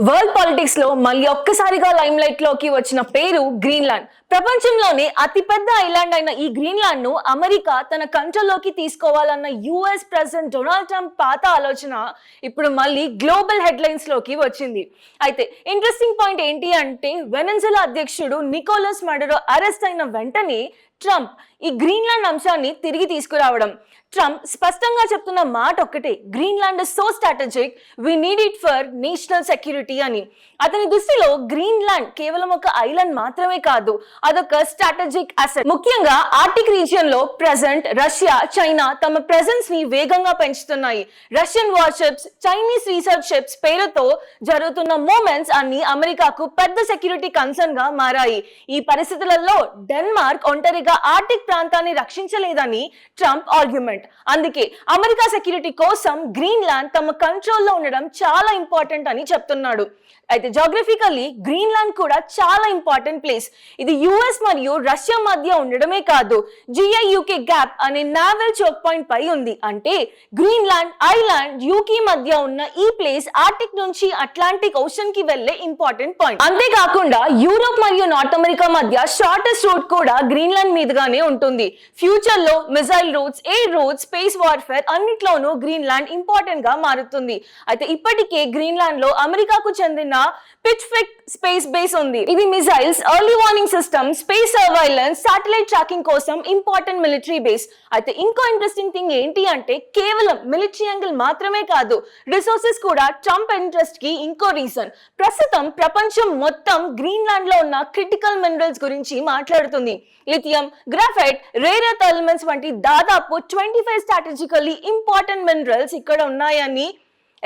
World politics లో మళ్ళీ ఒక్కసారిగా లైమ్ లైట్ లోకి వచ్చిన పేరు గ్రీన్లాండ్. ప్రపంచంలోనే అతిపెద్ద ఐలాండ్ అయిన ఈ గ్రీన్లాండ్ ను అమెరికా తన కంట్రోల్లోకి తీసుకోవాలన్న యుఎస్ ప్రెసిడెంట్ డొనాల్డ్ ట్రంప్ పాత ఆలోచన ఇప్పుడు మళ్ళీ గ్లోబల్ హెడ్లైన్స్ లోకి వచ్చింది. అయితే ఇంట్రెస్టింగ్ పాయింట్ ఏంటి అంటే, వెనెజులా అధ్యక్షుడు నికోలస్ మడురో అరెస్ట్ అయిన వెంటనే ట్రంప్ ఈ గ్రీన్లాండ్ అంశాన్ని తిరిగి తీసుకురావడం. ట్రంప్ స్పష్టంగా చెప్తున్న మాట ఒక్కటే, Greenland is so strategic, we need it for national security అని. అతని దృష్టిలో గ్రీన్లాండ్ కేవలం ఒక ఐలాండ్ మాత్రమే కాదు, అదొక స్ట్రాటజిక్ అసెట్. ముఖ్యంగా ఆర్టిక్ రీజియన్ లో ప్రెసెంట్ రష్యా, చైనా తమ ప్రెసెన్స్ ని వేగంగా పెంచుతున్నాయి. Russian warships, Chinese research ships పేరుతో జరుగుతున్న మూవ్మెంట్స్ అన్ని అమెరికాకు పెద్ద సెక్యూరిటీ కన్సర్న్ గా మారాయి. ఈ పరిస్థితులలో డెన్మార్క్ ఒంటరిగా ఆర్టిక్ ప్రాంతాన్ని రక్షించలేదని ట్రంప్ ఆర్గ్యుమెంట్. అందుకే అమెరికా సెక్యూరిటీ కోసం గ్రీన్లాండ్ తమ కంట్రోల్లో ఉండడం చాలా ఇంపార్టెంట్ అని చెప్తున్నాడు. అయితే జోగ్రఫికల్లీ గ్రీన్లాండ్ కూడా చాలా ఇంపార్టెంట్ ప్లేస్. ఇది యుఎస్ మరియు రష్యా మధ్య ఉండడమే కాదు, జిఐయుకే గ్యాప్ అనే నావల్ చోక్ పాయింట్ పై ఉంది. అంటే గ్రీన్లాండ్, ఐలాండ్, యూకే మధ్య ఉన్న ఈ ప్లేస్ ఆర్టిక్ నుంచి అట్లాంటిక్ ఓషన్ కి వెళ్లే ఇంపార్టెంట్ పాయింట్. అంతేకాకుండా యూరోప్ మరియు నార్త్ అమెరికా మధ్య షార్టెస్ట్ రూట్ కూడా గ్రీన్లాండ్ మీదుగానే ఉంటుంది. ఫ్యూచర్ లో missile roots, air roots, space warfare అన్నిట్లోనూ గ్రీన్లాండ్ ఇంపార్టెంట్ గా మారుతుంది. అయితే ఇప్పటికే గ్రీన్లాండ్ లో అమెరికాకు చెందిన పిచ్ఫిక్ స్పేస్ బేస్ ఉంది. ఇది missiles, early warning system, space surveillance, satellite tracking కోసం ఇంపార్టెంట్ మిలిటరీ బేస్. అయితే ఇంకో ఇంట్రెస్టింగ్ థింగ్ ఏంటి అంటే, కేవలం మిలిటరీ యాంగిల్ మాత్రమే కాదు, రిసోర్సెస్ కూడా ట్రంప్ ఇంట్రెస్ట్ కి ఇంకో రీజన్. ప్రస్తుతం ప్రపంచం మొత్తం గ్రీన్లాండ్ లో ఉన్న క్రిటికల్ మినరల్స్ గురించి మాట్లాడుతుంది. Lithium, graphite, rare earth elements వంటి దాదాపు 25 స్ట్రాటజికల్లీ ఇంపార్టెంట్ మినరల్స్ ఇక్కడ ఉన్నాయని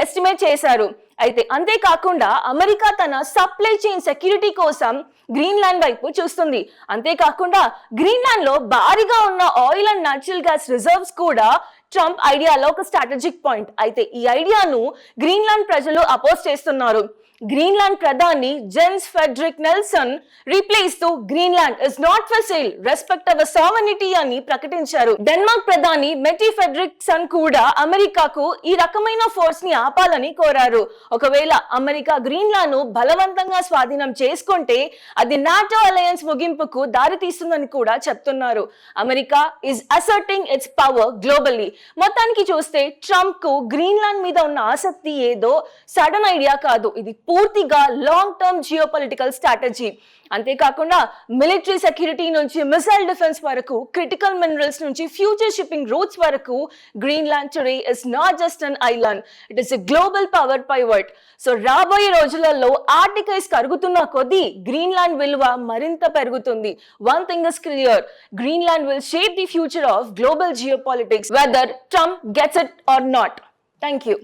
ఎస్టిమేట్ చేశారు. అయితే అంతేకాకుండా అమెరికా తన సప్లై చైన్ సెక్యూరిటీ కోసం గ్రీన్లాండ్ వైపు చూస్తుంది. అంతేకాకుండా గ్రీన్లాండ్ లో భారీగా ఉన్న oil and natural gas reserves కూడా ట్రంప్ ఐడియాలో ఒక స్ట్రాటజిక్ పాయింట్. అయితే ఈ ఐడియాను గ్రీన్లాండ్ ప్రజలు అపోజ్ చేస్తున్నారు. గ్రీన్లాండ్ ప్రధాని జెన్స్ ఫెడ్రిక్ నెల్సన్ రీప్లేస్తూ Greenland is not for sale, respect our sovereignty అని ప్రకటించారు. డెన్మార్క్ ప్రధాని మెటీ ఫెడ్రిక్సన్ కూడా అమెరికాకు ఈ రకమైన ఫోర్స్ ని ఆపాలని కోరారు. ఒకవేళ అమెరికా గ్రీన్లాండ్ ను బలవంతంగా స్వాధీనం చేసుకుంటే అది నాటో అలయన్స్ ముగింపుకు దారితీస్తుందని కూడా చెప్తున్నారు. America is asserting its power globally. మొత్తానికి చూస్తే ట్రంప్ కు గ్రీన్లాండ్ మీద ఉన్న ఆసక్తి ఏదో సడన్ ఐడియా కాదు, ఇది పూర్తిగా లాంగ్ టర్మ్ జియోపొలిటికల్ స్ట్రాటజీ. అంతేకాకుండా మిలిటరీ సెక్యూరిటీ నుంచి మిసైల్ డిఫెన్స్ వరకు, క్రిటికల్ మినరల్స్ నుంచి ఫ్యూచర్ షిప్పింగ్ రూట్స్ వరకు, Greenland today is not just an island, it is a global power pivot. So రాబోయే రోజులలో ఆర్టిక్ ఐస్ కరుగుతున్న కొద్దీ గ్రీన్లాండ్ విలువ మరింత పెరుగుతుంది. One thing is clear, Greenland will shape the future of global geopolitics, whether Trump gets it or not. Thank you.